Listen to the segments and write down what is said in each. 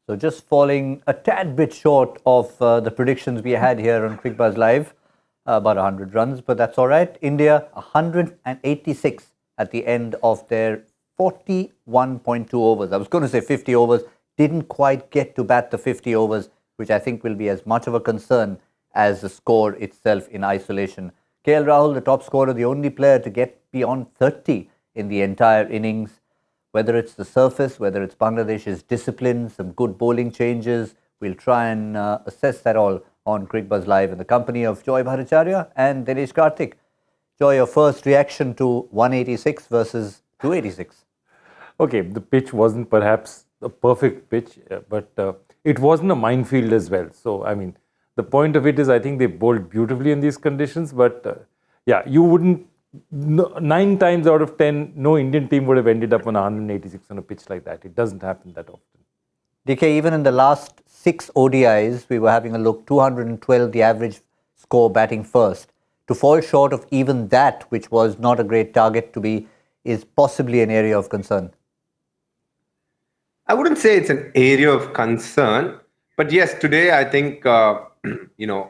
So just falling a tad bit short of the predictions we had here on Cricbuzz Live, about 100 runs, but that's all right. India 186 at the end of their 41.2 overs. I was going to say 50 overs, didn't quite get to bat the 50 overs, which I think will be as much of a concern as the score itself in isolation. KL Rahul, the top scorer, the only player to get beyond 30 in the entire innings. Whether it's the surface, whether it's Bangladesh's discipline, some good bowling changes, we'll try and assess that all on Cricbuzz Live in the company of Joy Bhattacharjya and Dinesh Karthik. Joy, your first reaction to 186 versus 286? Okay, the pitch wasn't perhaps a perfect pitch, but it wasn't a minefield as well. So, I mean, the point of it is I think they bowled beautifully in these conditions, but yeah, you wouldn't, 9 times out of 10, no Indian team would have ended up on 186 on a pitch like that. It doesn't happen that often. DK, even in the last 6 ODIs, we were having a look, 212 the average score batting first. To fall short of even that, which was not a great target to be, is possibly an area of concern. I wouldn't say it's an area of concern, but yes, today I think,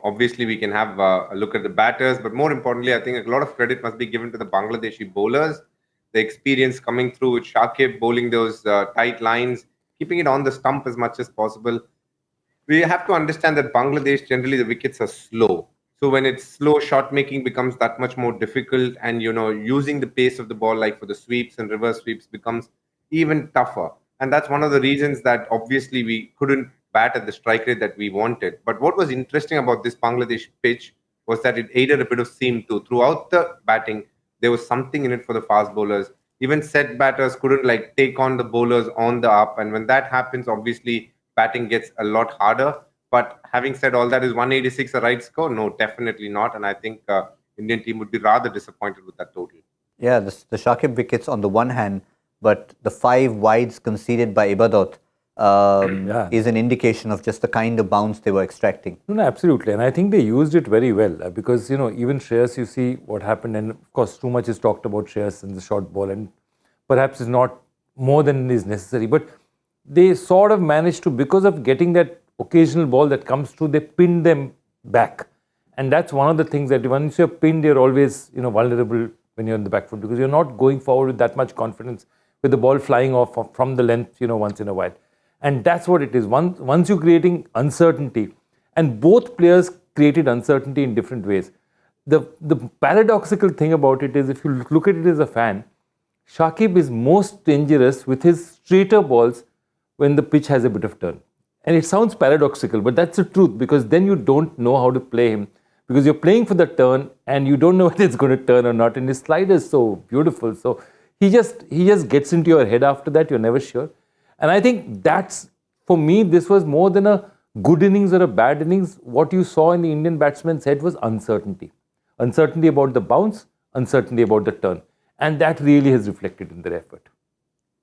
obviously we can have a look at the batters, but more importantly, I think a lot of credit must be given to the Bangladeshi bowlers. The experience coming through with Shakib bowling those tight lines, keeping it on the stump as much as possible. We have to understand that Bangladesh, generally the wickets are slow. So when it's slow, shot making becomes that much more difficult, and using the pace of the ball, like for the sweeps and reverse sweeps, becomes even tougher. And that's one of the reasons that obviously we couldn't bat at the strike rate that we wanted. But what was interesting about this Bangladesh pitch was that it aided a bit of seam too. Throughout the batting, there was something in it for the fast bowlers. Even set batters couldn't take on the bowlers on the up. And when that happens, obviously batting gets a lot harder. But having said all that, is 186 a right score? No, definitely not. And I think Indian team would be rather disappointed with that total. Yeah, the Shakib wickets on the one hand, but the 5 wides conceded by Ibadat is an indication of just the kind of bounce they were extracting. No, absolutely. And I think they used it very well because, even Shreyas, you see what happened. And of course, too much is talked about Shreyas and the short ball, and perhaps is not more than is necessary. But they sort of managed to, because of getting that occasional ball that comes through, they pinned them back. And that's one of the things that once you're pinned, you're always, vulnerable when you're in the back foot, because you're not going forward with that much confidence with the ball flying off from the length, once in a while. And that's what it is. Once you're creating uncertainty, and both players created uncertainty in different ways. The paradoxical thing about it is, if you look at it as a fan, Shakib is most dangerous with his straighter balls when the pitch has a bit of turn. And it sounds paradoxical, but that's the truth, because then you don't know how to play him, because you're playing for the turn and you don't know whether it's going to turn or not. And his slide is so beautiful. So he just gets into your head after that. You're never sure. And I think that's, for me, this was more than a good innings or a bad innings. What you saw in the Indian batsman's head was uncertainty. Uncertainty about the bounce, uncertainty about the turn. And that really has reflected in their effort.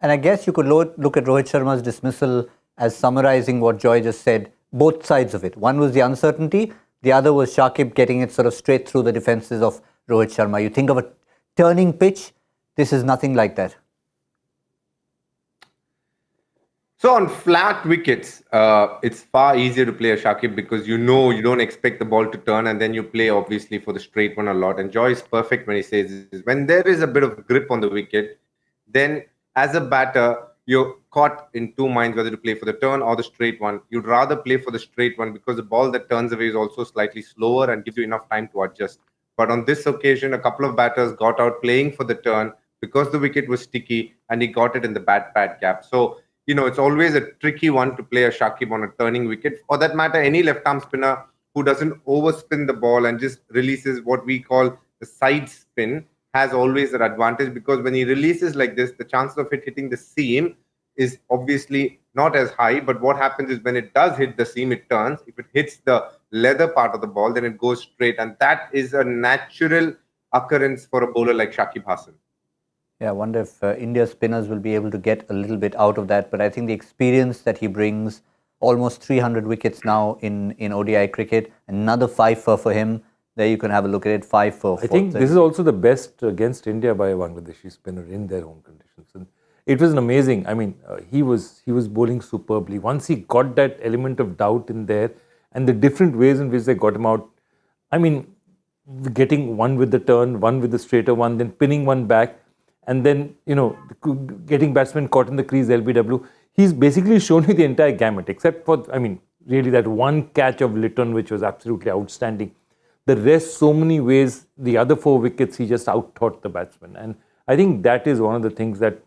And I guess you could look at Rohit Sharma's dismissal as summarizing what Joy just said, both sides of it. One was the uncertainty, the other was Shakib getting it sort of straight through the defenses of Rohit Sharma. You think of a turning pitch, this is nothing like that. So on flat wickets, it's far easier to play a Shakib, because you don't expect the ball to turn, and then you play obviously for the straight one a lot. And Joy is perfect when he says this. When there is a bit of grip on the wicket, then as a batter, you're caught in 2 minds whether to play for the turn or the straight one. You'd rather play for the straight one, because the ball that turns away is also slightly slower and gives you enough time to adjust. But on this occasion, a couple of batters got out playing for the turn because the wicket was sticky, and he got it in the bat pad gap. So, it's always a tricky one to play a Shakib on a turning wicket. For that matter, any left-arm spinner who doesn't overspin the ball and just releases what we call the side spin has always an advantage, because when he releases like this, the chances of it hitting the seam is obviously not as high. But what happens is, when it does hit the seam, it turns. If it hits the leather part of the ball, then it goes straight. And that is a natural occurrence for a bowler like Shakib Hassan. Yeah, I wonder if India's spinners will be able to get a little bit out of that. But I think the experience that he brings, almost 300 wickets now in ODI cricket, another 5 for him. There you can have a look at it, 5 for. I think this is also the best against India by a Bangladeshi spinner in their home conditions. And it was an amazing. I mean, he was bowling superbly. Once he got that element of doubt in there, and the different ways in which they got him out. I mean, getting one with the turn, one with the straighter one, then pinning one back, and then getting batsmen caught in the crease, LBW. He's basically shown you the entire gamut, except for, I mean, really that one catch of Litton, which was absolutely outstanding. The rest, so many ways, the other 4 wickets, he just out-thought the batsman. And I think that is one of the things that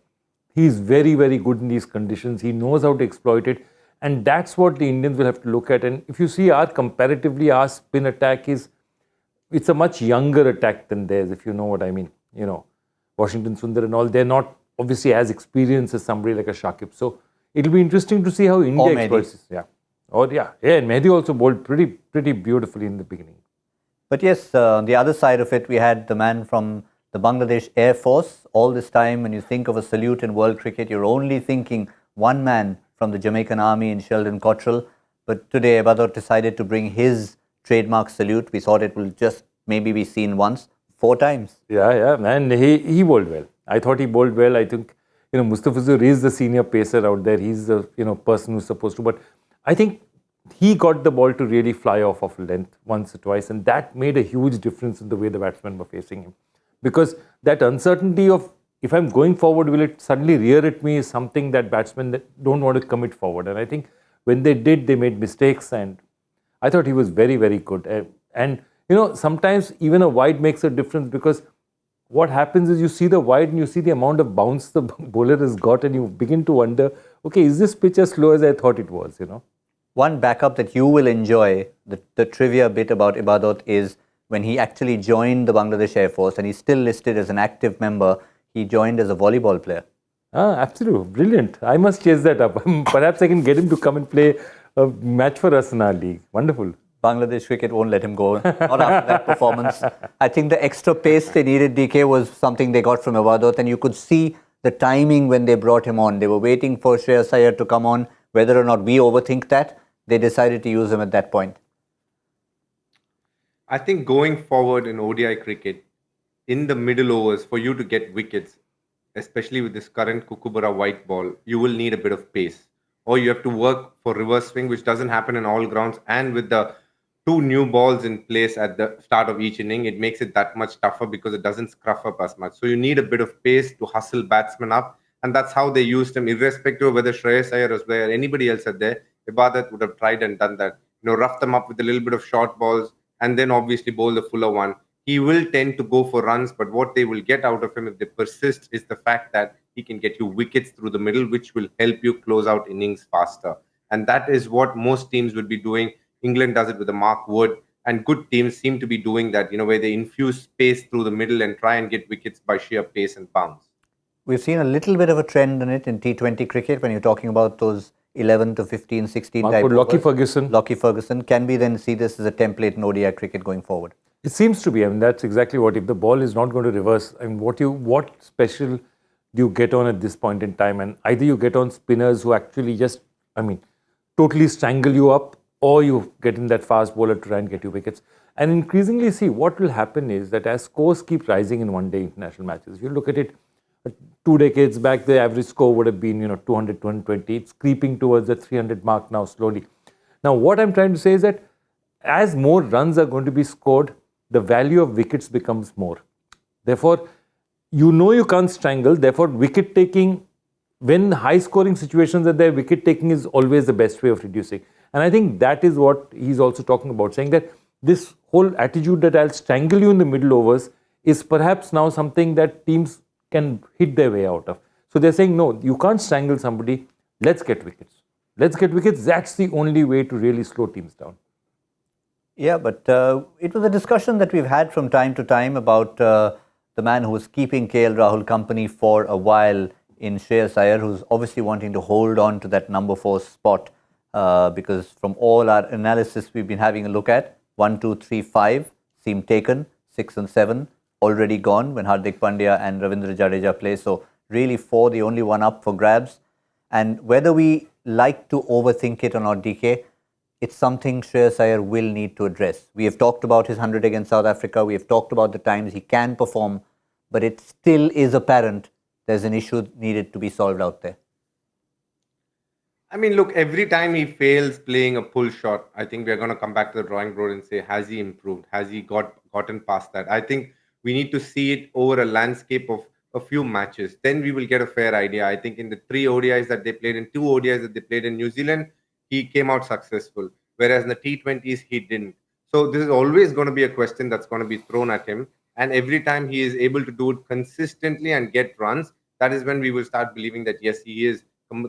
he's very, very good in these conditions. He knows how to exploit it. And that's what the Indians will have to look at. And if you see comparatively, our spin attack it's a much younger attack than theirs, if you know what I mean. Washington Sundar and all, they're not obviously as experienced as somebody like a Shakib. So it'll be interesting to see how India exploits this. Yeah. And Mehdi also bowled pretty beautifully in the beginning. But yes, on the other side of it, we had the man from the Bangladesh Air Force. All this time, when you think of a salute in world cricket, you're only thinking one man from the Jamaican Army in Sheldon Cottrell. But today, Abadot decided to bring his trademark salute. We thought it will just maybe be seen once, 4 times. Yeah, man. He bowled well. I thought he bowled well. I think, Mustafizur is the senior pacer out there. He's the, person who's supposed to. But I think he got the ball to really fly off of length once or twice. And that made a huge difference in the way the batsmen were facing him. Because that uncertainty of, if I'm going forward, will it suddenly rear at me, is something that batsmen don't want to commit forward. And I think when they did, they made mistakes. And I thought he was very, very good. And sometimes even a wide makes a difference, because what happens is you see the wide and you see the amount of bounce the bowler has got, and you begin to wonder, okay, is this pitch as slow as I thought it was, One backup that you will enjoy, the trivia bit about Ibadot, is when he actually joined the Bangladesh Air Force, and he's still listed as an active member, he joined as a volleyball player. Absolutely. Brilliant. I must chase that up. Perhaps I can get him to come and play a match for us in our league. Wonderful. Bangladesh cricket won't let him go, not after that performance. I think the extra pace they needed, DK, was something they got from Ibadot, and you could see the timing when they brought him on. They were waiting for Shreyas Iyer to come on. Whether or not we overthink that, they decided to use him at that point. I think going forward in ODI cricket, in the middle overs, for you to get wickets, especially with this current Kookaburra white ball, you will need a bit of pace. Or you have to work for reverse swing, which doesn't happen in all grounds. And with the 2 new balls in place at the start of each inning, it makes it that much tougher because it doesn't scruff up as much. So you need a bit of pace to hustle batsmen up. And that's how they used him, irrespective of whether Shreyas Iyer was there, anybody else at there. Ibadat would have tried and done that. Rough them up with a little bit of short balls, and then obviously bowl the fuller one. He will tend to go for runs, but what they will get out of him if they persist is the fact that he can get you wickets through the middle, which will help you close out innings faster. And that is what most teams would be doing. England does it with a Mark Wood, and good teams seem to be doing that, where they infuse space through the middle and try and get wickets by sheer pace and bounce. We've seen a little bit of a trend in it in T20 cricket when you're talking about those 11 to 15, 16 type overs. Lockie Ferguson. Can we then see this as a template in ODI cricket going forward? It seems to be. I mean, that's exactly what. If the ball is not going to reverse, I mean, what special do you get on at this point in time? And either you get on spinners who actually just, totally strangle you up, or you get in that fast bowler to try and get you wickets. And increasingly, see, what will happen is that as scores keep rising in one-day international matches, if you look at it, 2 decades back, the average score would have been, 200, 220. It's creeping towards the 300 mark now slowly. Now, what I'm trying to say is that as more runs are going to be scored, the value of wickets becomes more. Therefore, you can't strangle. Therefore, wicket taking, when high scoring situations are there, wicket taking is always the best way of reducing. And I think that is what he's also talking about, saying that this whole attitude that I'll strangle you in the middle overs is perhaps now something that teams can hit their way out of. So they're saying, no, you can't strangle somebody. Let's get wickets. Let's get wickets. That's the only way to really slow teams down. Yeah, but it was a discussion that we've had from time to time about the man who was keeping KL Rahul company for a while in Shreyas Iyer, who's obviously wanting to hold on to that number 4 spot because from all our analysis we've been having a look at, 1, 2, 3, 5 seem taken, 6 and 7 already gone when Hardik Pandya and Ravindra Jadeja play. So really 4, the only one up for grabs. And whether we like to overthink it or not, DK, it's something Shreyas Iyer will need to address. We have talked about his 100 against South Africa. We have talked about the times he can perform, but it still is apparent there's an issue needed to be solved out there? I mean, look, every time he fails playing a pull shot, I think we're going to come back to the drawing board and say, has he improved? Has he gotten past that? I think we need to see it over a landscape of a few matches. Then we will get a fair idea. I think in the 3 ODIs that they played, in 2 ODIs that they played in New Zealand, he came out successful. Whereas in the T20s, he didn't. So this is always going to be a question that's going to be thrown at him. And every time he is able to do it consistently and get runs, that is when we will start believing that, yes, he is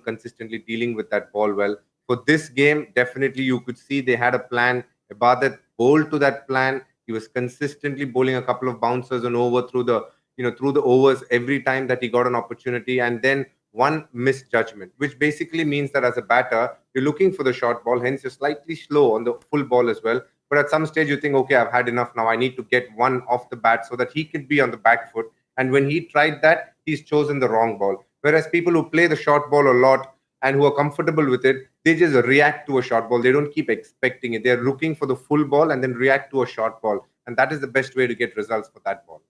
consistently dealing with that ball well. For this game, definitely you could see they had a plan. Ibadat bowled to that plan. He was consistently bowling a couple of bouncers and over through the overs every time that he got an opportunity, and then one misjudgment, which basically means that as a batter, you're looking for the short ball, hence you're slightly slow on the full ball as well. But at some stage, you think, okay, I've had enough now. I need to get one off the bat so that he could be on the back foot. And when he tried that, he's chosen the wrong ball. Whereas people who play the short ball a lot and who are comfortable with it, they just react to a short ball. They don't keep expecting it. They're looking for the full ball and then react to a short ball. And that is the best way to get results for that ball.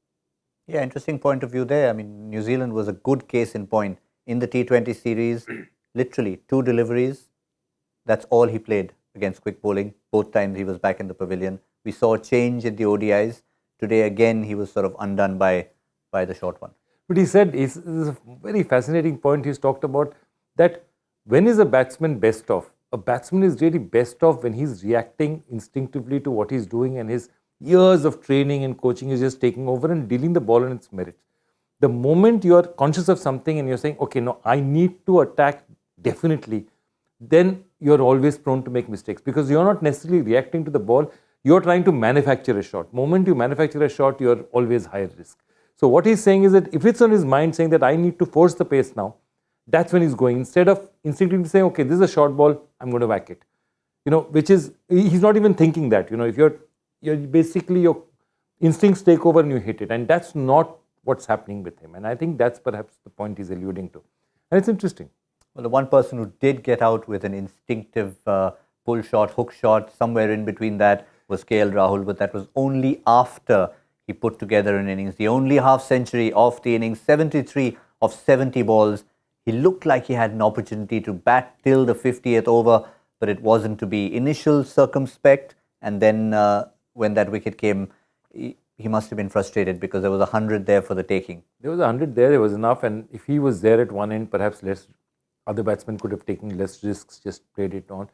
Yeah, interesting point of view there. I mean, New Zealand was a good case in point. In the T20 series, literally 2 deliveries. That's all he played against quick bowling. Both times he was back in the pavilion. We saw a change in the ODIs. Today, again, he was sort of undone by the short one. But he said, this is a very fascinating point he's talked about, that when is a batsman best off? A batsman is really best off when he's reacting instinctively to what he's doing and his years of training and coaching is just taking over and dealing the ball on its merits. The moment you're conscious of something and you're saying, okay, no, I need to attack definitely, then you're always prone to make mistakes because you're not necessarily reacting to the ball. You're trying to manufacture a shot. Moment you manufacture a shot, you're always higher risk. So what he's saying is that if it's on his mind saying that I need to force the pace now, that's when he's going. Instead of instinctively saying, okay, this is a short ball, I'm going to whack it. Which is, he's not even thinking that. If you're basically, your instincts take over and you hit it. And that's not what's happening with him. And I think that's perhaps the point he's alluding to. And it's interesting. Well, the one person who did get out with an instinctive pull shot, hook shot, somewhere in between that was KL Rahul, but that was only after he put together an innings. The only half century of the innings, 73 of 70 balls. He looked like he had an opportunity to bat till the 50th over, but it wasn't to be. Initial circumspect, and then when that wicket came, he must have been frustrated because there was 100 there for the taking. There was 100 there, it was enough, and if he was there at one end, perhaps other batsmen could have taken less risks, just played it on.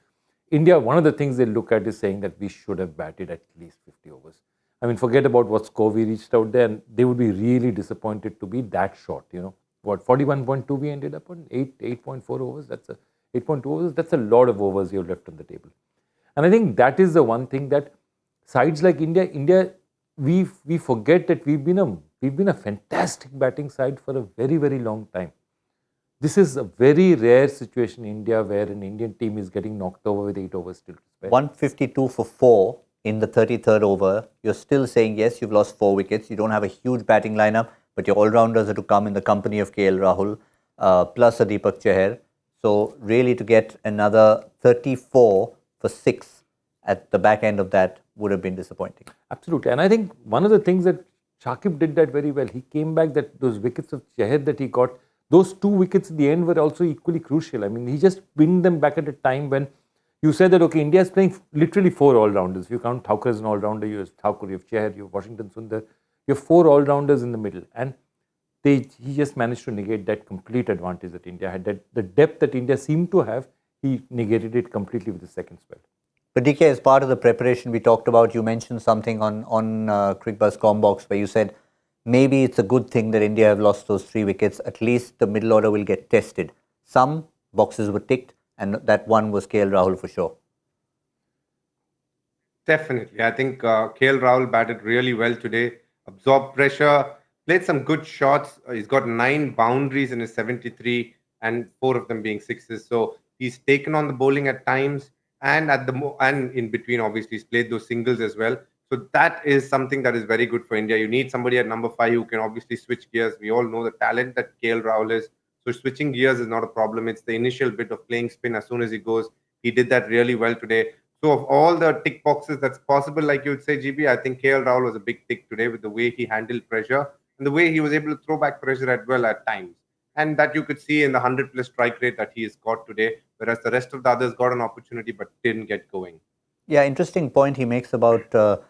India, one of the things they look at is saying that we should have batted at least 50 overs. I mean, forget about what score we reached out there, and they would be really disappointed to be that short. What, 41.2 we ended up on? 8.4 overs? 8.2 overs? That's a lot of overs you've left on the table. And I think that is the one thing that sides like India, we forget that we've been a fantastic batting side for a very, very long time. This is a very rare situation in India where an Indian team is getting knocked over with 8 overs still to spare. 152 for 4 in the 33rd over. You're still saying, yes, you've lost 4 wickets. You don't have a huge batting lineup, but your all-rounders are to come in the company of KL Rahul, plus a Deepak Chahar. So really to get another 34 for 6 at the back end of that would have been disappointing. Absolutely. And I think one of the things that Shakib did that very well, he came back, that those wickets of Chahar that he got, those 2 wickets at the end were also equally crucial. I mean, he just pinned them back at a time when you said that, okay, India is playing literally 4 all-rounders. If you count Thakur as an all-rounder, you have Thakur, you have Chahar, you have Washington Sundar, you have 4 all-rounders in the middle. And he just managed to negate that complete advantage that India had. That the depth that India seemed to have, he negated it completely with the second spell. But DK, as part of the preparation we talked about, you mentioned something on Cricbuzz Combox where you said, maybe it's a good thing that India have lost those 3 wickets. At least the middle order will get tested. Some boxes were ticked, and that one was KL Rahul for sure. Definitely. I think KL Rahul batted really well today, absorbed pressure, played some good shots. He's got 9 boundaries in his 73 and 4 of them being sixes. So he's taken on the bowling at times, and and in between, obviously, he's played those singles as well. So that is something that is very good for India. You need somebody at number 5 who can obviously switch gears. We all know the talent that KL Rahul is. So switching gears is not a problem. It's the initial bit of playing spin as soon as he goes. He did that really well today. So of all the tick boxes that's possible, like you would say, GB, I think KL Rahul was a big tick today with the way he handled pressure and the way he was able to throw back pressure at times. and that you could see in the 100 plus strike rate that he has got today, whereas the rest of the others got an opportunity but didn't get going. Yeah, interesting point he makes about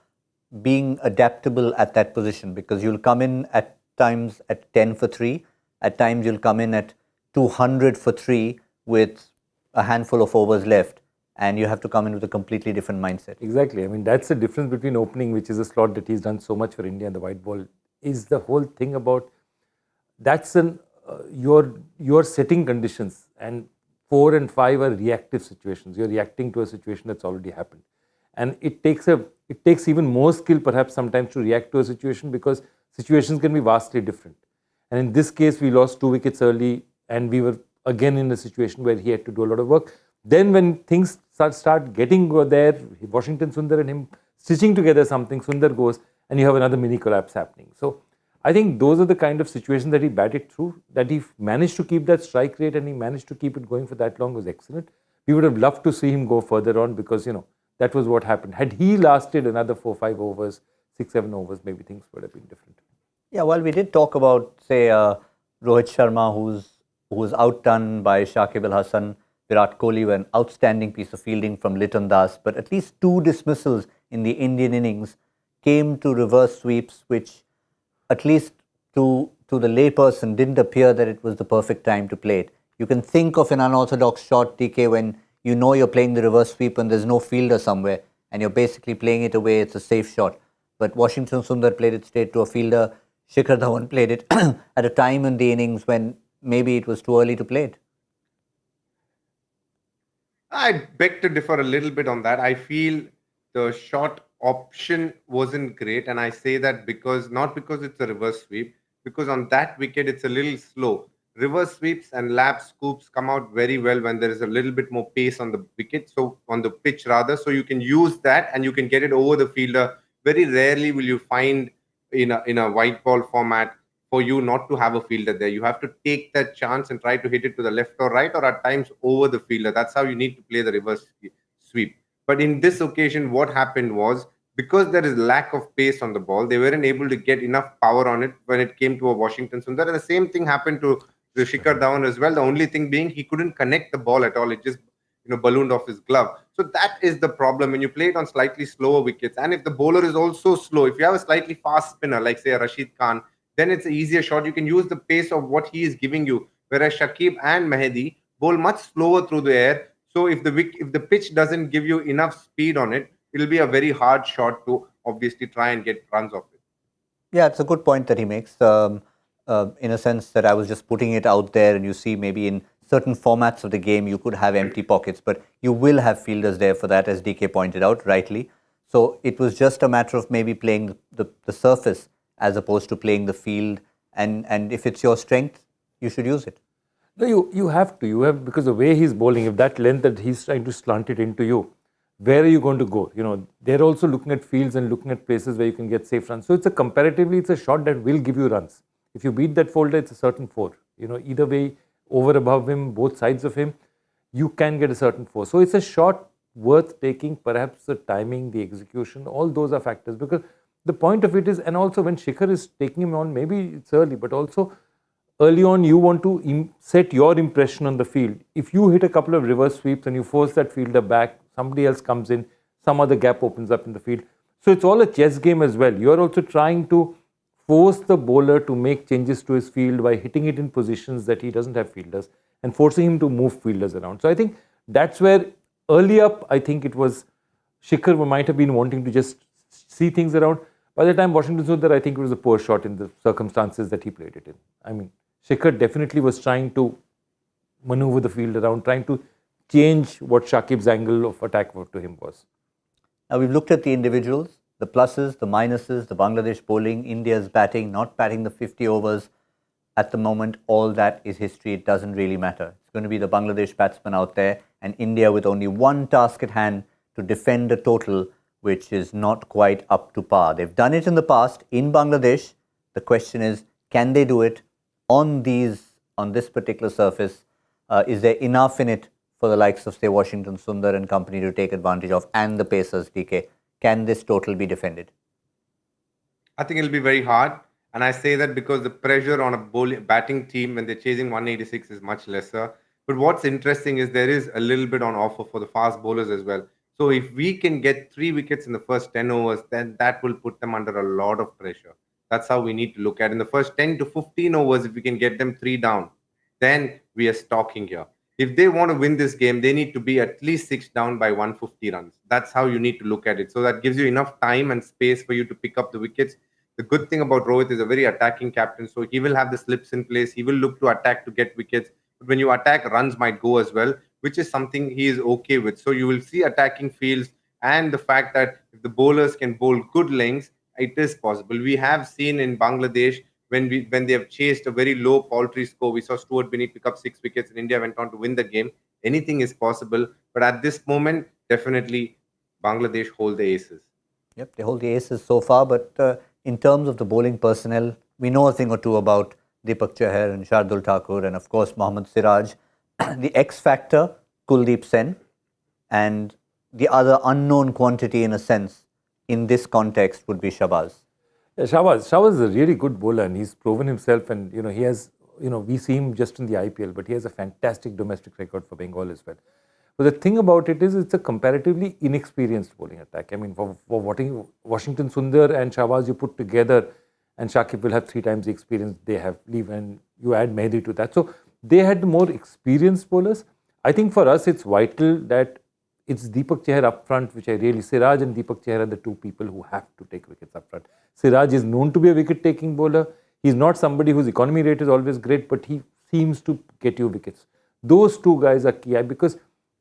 being adaptable at that position, because you'll come in at times at 10 for 3, at times you'll come in at 200 for 3 with a handful of overs left, and you have to come in with a completely different mindset. Exactly. I mean, that's the difference between opening, which is a slot that he's done so much for India, and the white ball is the whole thing about that's your setting conditions, and 4 and 5 are reactive situations. You're reacting to a situation that's already happened, and it takes even more skill perhaps sometimes to react to a situation, because situations can be vastly different. And in this case, we lost 2 wickets early, and we were again in a situation where he had to do a lot of work. Then when things start getting there, Washington Sundar and him stitching together something, Sundar goes, and you have another mini collapse happening. So I think those are the kind of situations that he batted through, that he managed to keep that strike rate and he managed to keep it going for that long was excellent. We would have loved to see him go further on, because, that was what happened. Had he lasted another 4-5 overs, 6-7 overs, maybe things would have been different. Yeah, well, we did talk about, say, Rohit Sharma, who was outdone by Shakib Al Hasan. Virat Kohli were an outstanding piece of fielding from Liton Das, but at least 2 dismissals in the Indian innings came to reverse sweeps, which at least to the layperson didn't appear that it was the perfect time to play it. You can think of an unorthodox shot, DK, when you know you're playing the reverse sweep and there's no fielder somewhere and you're basically playing it away. It's a safe shot. But Washington Sundar played it straight to a fielder. Shikhar Dhawan played it at a time in the innings when maybe it was too early to play it. I beg to differ a little bit on that. I feel the shot option wasn't great, and I say that not because it's a reverse sweep, because on that wicket it's a little slow. Reverse sweeps and lap scoops come out very well when there is a little bit more pace on the wicket, so on the pitch rather, so you can use that and you can get it over the fielder. Very rarely will you find in a white ball format for you not to have a fielder there. You have to take that chance and try to hit it to the left or right, or at times over the fielder. That's how you need to play the reverse sweep. But in this occasion, what happened was, because there is lack of pace on the ball, they weren't able to get enough power on it when it came to a Washington Sundar. And the same thing happened to the Shikhar Dhawan as well. The only thing being, he couldn't connect the ball at all. It just ballooned off his glove. So that is the problem when you play it on slightly slower wickets. And if the bowler is also slow, if you have a slightly fast spinner like, say, a Rashid Khan, then it's an easier shot. You can use the pace of what he is giving you. Whereas Shakib and Mehdi bowl much slower through the air. So if the pitch doesn't give you enough speed on it, it'll be a very hard shot to obviously try and get runs off it. Yeah, it's a good point that he makes. In a sense that I was just putting it out there, and you see maybe in certain formats of the game you could have empty pockets, but you will have fielders there for that, as DK pointed out rightly. So it was just a matter of maybe playing the surface as opposed to playing the field, and if it's your strength, you should use it. No, you have to. Because the way he's bowling, if that length that he's trying to slant it into you, where are you going to go? They're also looking at fields and looking at places where you can get safe runs. So it's a shot that will give you runs. If you beat that folder, it's a certain 4. Either way, over, above him, both sides of him, you can get a certain 4. So it's a shot worth taking. Perhaps the timing, the execution, all those are factors. Because the point of it is, and also when Shikhar is taking him on, maybe it's early, but also early on you want to set your impression on the field. If you hit a couple of reverse sweeps and you force that fielder back, somebody else comes in, some other gap opens up in the field. So it's all a chess game as well. You're also trying to force the bowler to make changes to his field by hitting it in positions that he doesn't have fielders and forcing him to move fielders around. So I think that's where early up, I think it was Shikhar might have been wanting to just see things around. By the time Washington Sundar, I think it was a poor shot in the circumstances that he played it in. I mean, Shikhar definitely was trying to maneuver the field around, trying to change what Shakib's angle of attack to him was. Now we've looked at the individuals, the pluses, the minuses, the Bangladesh bowling, India's batting, not batting the 50 overs. At the moment, all that is history. It doesn't really matter. It's going to be the Bangladesh batsmen out there, and India with only one task at hand to defend a total which is not quite up to par. They've done it in the past in Bangladesh. The question is, can they do it on this particular surface? Is there enough in it for the likes of, say, Washington Sundar and company to take advantage of, and the pacers, DK? Can this total be defended? I think it'll be very hard. And I say that because the pressure on a batting team when they're chasing 186 is much lesser. But what's interesting is there is a little bit on offer for the fast bowlers as well. So if we can get 3 wickets in the first 10 overs, then that will put them under a lot of pressure. That's how we need to look at it. In the first 10 to 15 overs, if we can get them 3 down, then we are stalking here. If they want to win this game, they need to be at least 6 down by 150 runs. That's how you need to look at it. So that gives you enough time and space for you to pick up the wickets. The good thing about Rohit is a very attacking captain, so he will have the slips in place. He will look to attack to get wickets. But when you attack, runs might go as well, which is something he is okay with. So you will see attacking fields, and the fact that if the bowlers can bowl good lengths, it is possible. We have seen in Bangladesh when they have chased a very low paltry score. We saw Stuart Binney pick up 6 wickets, and India went on to win the game. Anything is possible, but at this moment, definitely Bangladesh hold the aces. Yep, they hold the aces so far, but in terms of the bowling personnel, we know a thing or two about Deepak Chahar and Shardul Thakur and of course Mohammad Siraj. The X factor, Kuldeep Sen, and the other unknown quantity in a sense in this context would be Shahbaz. Yeah, Shahbaz is a really good bowler and he's proven himself, and he has, we see him just in the IPL, but he has a fantastic domestic record for Bengal as well. But the thing about it is, it's a comparatively inexperienced bowling attack. I mean, for Washington Sundar and Shahbaz you put together, and Shakib will have 3 times the experience they have, and you add Mehdi to that. So they had the more experienced bowlers. I think for us it's vital that it's Deepak Chahar up front, which I really, Siraj and Deepak Chahar are the 2 people who have to take wickets up front. Siraj is known to be a wicket-taking bowler. He's not somebody whose economy rate is always great, but he seems to get you wickets. Those 2 guys are key because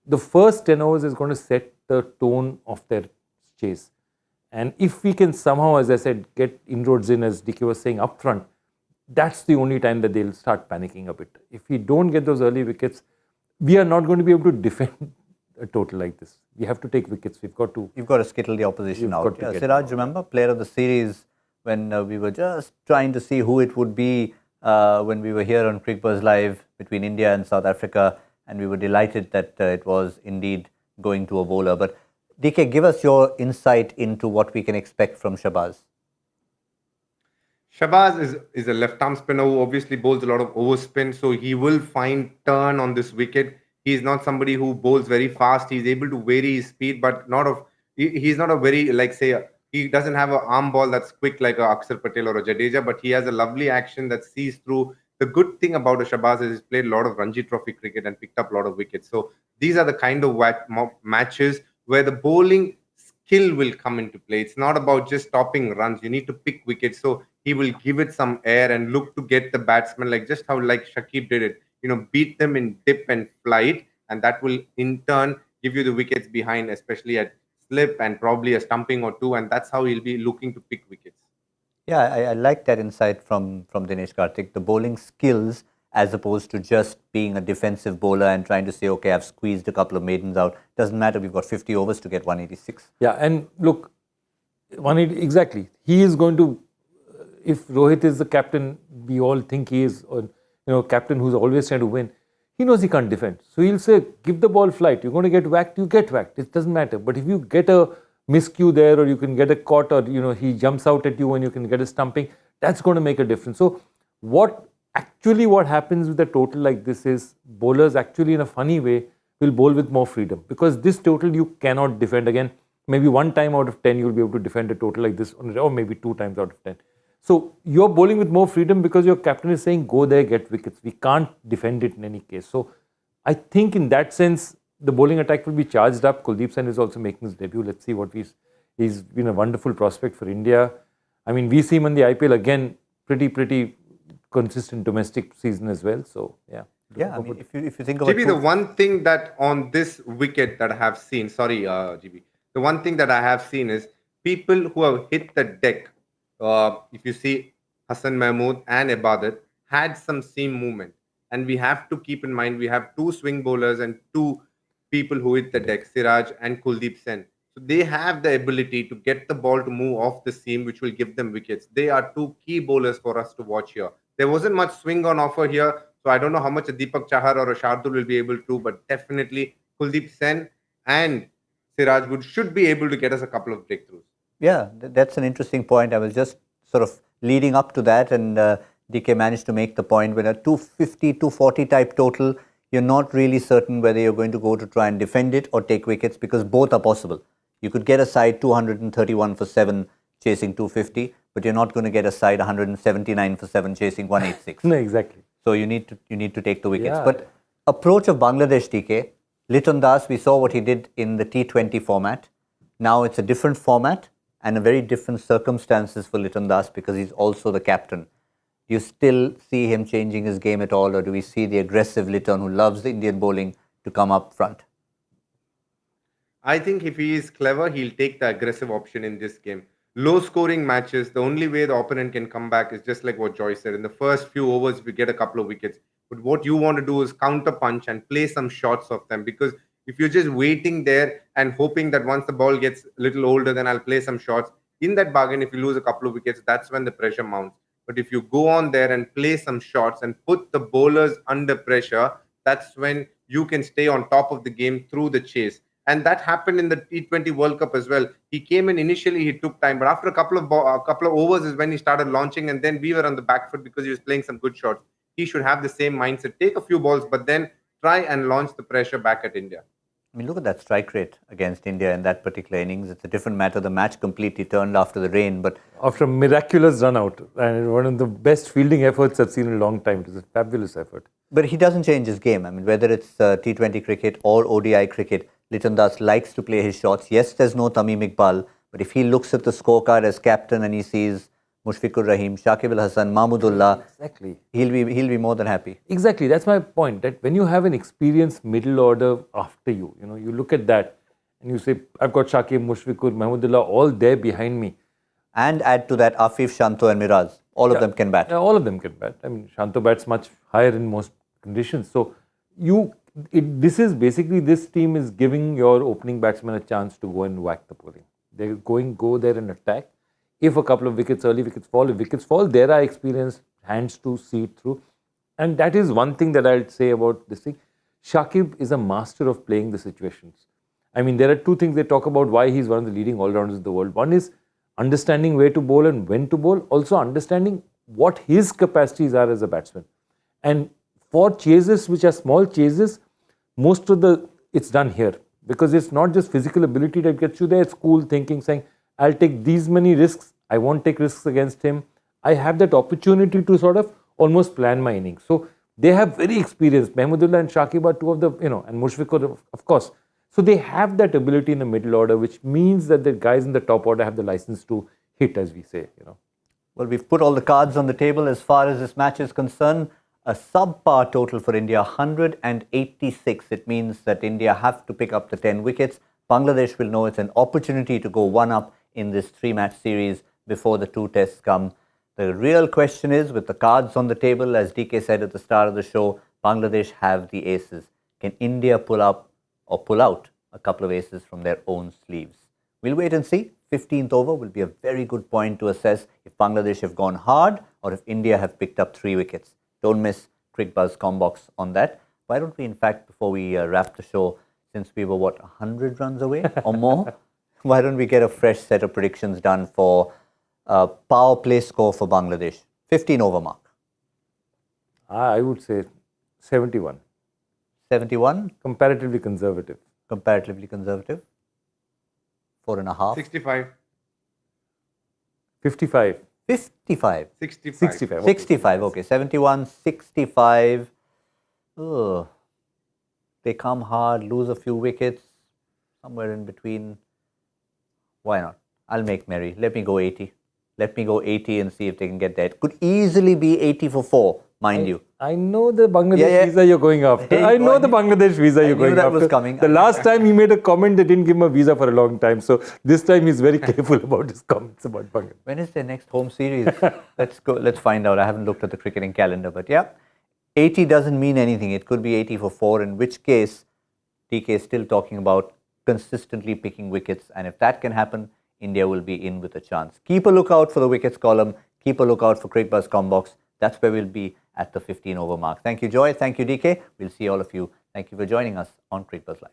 the first 10 overs is going to set the tone of their chase. And if we can somehow, as I said, get inroads in, as DK was saying, up front, that's the only time that they'll start panicking a bit. If we don't get those early wickets, we are not going to be able to defend a total like this. We have to take wickets. You've got to skittle the opposition out. Yeah, Siraj, remember, player of the series when we were just trying to see who it would be when we were here on Cricbuzz Live between India and South Africa, and we were delighted that it was indeed going to a bowler. But DK, give us your insight into what we can expect from Shahbaz. Shahbaz is a left-arm spinner who obviously bowls a lot of overspin, so he will find turn on this wicket. He's not somebody who bowls very fast. He's able to vary his speed, but he's not a very, he doesn't have an arm ball that's quick like a Akshar Patel or a Jadeja, but he has a lovely action that sees through. The good thing about a Shahbaz is he's played a lot of Ranji Trophy cricket and picked up a lot of wickets. So these are the kind of matches where the bowling skill will come into play. It's not about just stopping runs. You need to pick wickets. So he will give it some air and look to get the batsman, just how Shakib did it. Beat them in dip and flight, and that will in turn give you the wickets behind, especially at slip and probably a stumping or 2, and that's how he'll be looking to pick wickets. Yeah, I like that insight from Dinesh Karthik. The bowling skills as opposed to just being a defensive bowler and trying to say, okay, I've squeezed a couple of maidens out. Doesn't matter, we've got 50 overs to get 186. Yeah, and look, 180, exactly. He is going to, if Rohit is the captain, we all think he is, or captain who's always trying to win, he knows he can't defend. So he'll say, give the ball flight. You're going to get whacked, you get whacked. It doesn't matter. But if you get a miscue there, or you can get a caught, or he jumps out at you and you can get a stumping, that's going to make a difference. So what happens with a total like this is bowlers actually in a funny way will bowl with more freedom, because this total you cannot defend. Again, maybe 1 time out of 10 you'll be able to defend a total like this, or maybe 2 times out of 10. So you're bowling with more freedom because your captain is saying, go there, get wickets. We can't defend it in any case. So I think in that sense, the bowling attack will be charged up. Kuldeep Sen is also making his debut. Let's see what he's been a wonderful prospect for India. I mean, we see him in the IPL again, pretty consistent domestic season as well. So yeah. Yeah, I mean, if you think about GB, the one thing that on this wicket that I have seen, GB, the one thing that I have seen is people who have hit the deck. If you see Hassan Mahmood and Ibadat had some seam movement, and we have to keep in mind we have 2 swing bowlers and 2 people who hit the deck, Siraj and Kuldeep Sen. So they have the ability to get the ball to move off the seam, which will give them wickets. They are 2 key bowlers for us to watch here. There wasn't much swing on offer here, so I don't know how much a Deepak Chahar or a Shardul will be able to, but definitely Kuldeep Sen and Siraj should be able to get us a couple of breakthroughs. Yeah, that's an interesting point. I was just sort of leading up to that, and DK managed to make the point when a 250, 240 type total, you're not really certain whether you're going to go to try and defend it or take wickets, because both are possible. You could get a side 231 for 7 chasing 250, but you're not going to get a side 179 for 7 chasing 186. No, exactly. So you need to take the wickets. Yeah. But approach of Bangladesh, DK, Liton Das, we saw what he did in the T20 format. Now it's a different format and a very different circumstances for Liton Das, because he's also the captain. Do you still see him changing his game at all, or do we see the aggressive Liton who loves the Indian bowling to come up front? I think if he is clever, he'll take the aggressive option in this game. Low scoring matches, the only way the opponent can come back is just like what Joy said. In the first few overs, we get a couple of wickets. But what you want to do is counter punch and play some shots of them. Because if you're just waiting there and hoping that once the ball gets a little older, then I'll play some shots. In that bargain, if you lose a couple of wickets, that's when the pressure mounts. But if you go on there and play some shots and put the bowlers under pressure, that's when you can stay on top of the game through the chase. And that happened in the T20 World Cup as well. He came in initially, he took time, but after a couple of overs is when he started launching, and then we were on the back foot because he was playing some good shots. He should have the same mindset, take a few balls, but then try and launch the pressure back at India. I mean, look at that strike rate against India in that particular innings. It's a different matter. The match completely turned after the rain, but After a miraculous run out, and one of the best fielding efforts I've seen in a long time. It was a fabulous effort. But he doesn't change his game. I mean, whether it's T20 cricket or ODI cricket, Liton Das likes to play his shots. Yes, there's no Tamim Iqbal, but if he looks at the scorecard as captain and he sees Mushfiqur Rahim, Shakib al-Hasan, Mahmudullah, Exactly. he'll be more than happy. Exactly. That's my point. That when you have an experienced middle order after you, you look at that and you say, I've got Shakib, Mushfiqur, Mahmudullah all there behind me. And add to that Afif, Shanto and Miraz. All of them can bat. Yeah, all of them can bat. I mean, Shanto bats much higher in most conditions. So this team is giving your opening batsman a chance to go and whack the bowling. They're go there and attack. If a couple of wickets, early wickets fall, if wickets fall, there are experienced hands to see it through. And that is one thing that I'll say about this thing. Shakib is a master of playing the situations. I mean, there are two things they talk about why he's one of the leading all-rounders in the world. One is understanding where to bowl and when to bowl. Also understanding what his capacities are as a batsman. And for chases, which are small chases, most of it's done here. Because it's not just physical ability that gets you there, it's cool thinking, saying, I'll take these many risks, I won't take risks against him. I have that opportunity to sort of almost plan my innings. So they have very experienced. Mahmudullah and Shakib are two of the, and Mushfiqur, of course. So they have that ability in the middle order, which means that the guys in the top order have the license to hit, as we say, Well, we've put all the cards on the table as far as this match is concerned. A subpar total for India, 186. It means that India have to pick up the 10 wickets. Bangladesh will know it's an opportunity to go one up in this 3-match series before the 2 tests come. The real question is, with the cards on the table, as DK said at the start of the show, Bangladesh have the aces. Can India pull up or pull out a couple of aces from their own sleeves? We'll wait and see. 15th over will be a very good point to assess if Bangladesh have gone hard or if India have picked up 3 wickets. Don't miss Cricbuzz Combox on that. Why don't we, in fact, before we wrap the show, since we were, 100 runs away or more, why don't we get a fresh set of predictions done for power play score for Bangladesh? 15 over mark. I would say 71. 71? Comparatively conservative. Comparatively conservative. 4.5. 65. 55. 55. 65. 65. 65, okay. 71, 65. Ugh. They come hard, lose a few wickets, somewhere in between. Why not? I'll make merry. Let me go 80. Let me go 80 and see if they can get that. Could easily be 80 for 4, mind you. I know the Bangladesh visa you're going after. I know the Bangladesh visa you're going that after. was coming. The last time he made a comment, they didn't give him a visa for a long time. So this time he's very careful about his comments about Bangladesh. When is their next home series? Let's go. Let's find out. I haven't looked at the cricketing calendar, but yeah, 80 doesn't mean anything. It could be 80 for 4, in which case DK is still talking about consistently picking wickets. And if that can happen, India will be in with a chance. Keep a lookout for the wickets column. Keep a lookout for Cricbuzz Combox. That's where we'll be at the 15 over mark. Thank you, Joy. Thank you, DK. We'll see all of you. Thank you for joining us on Cricbuzz Live.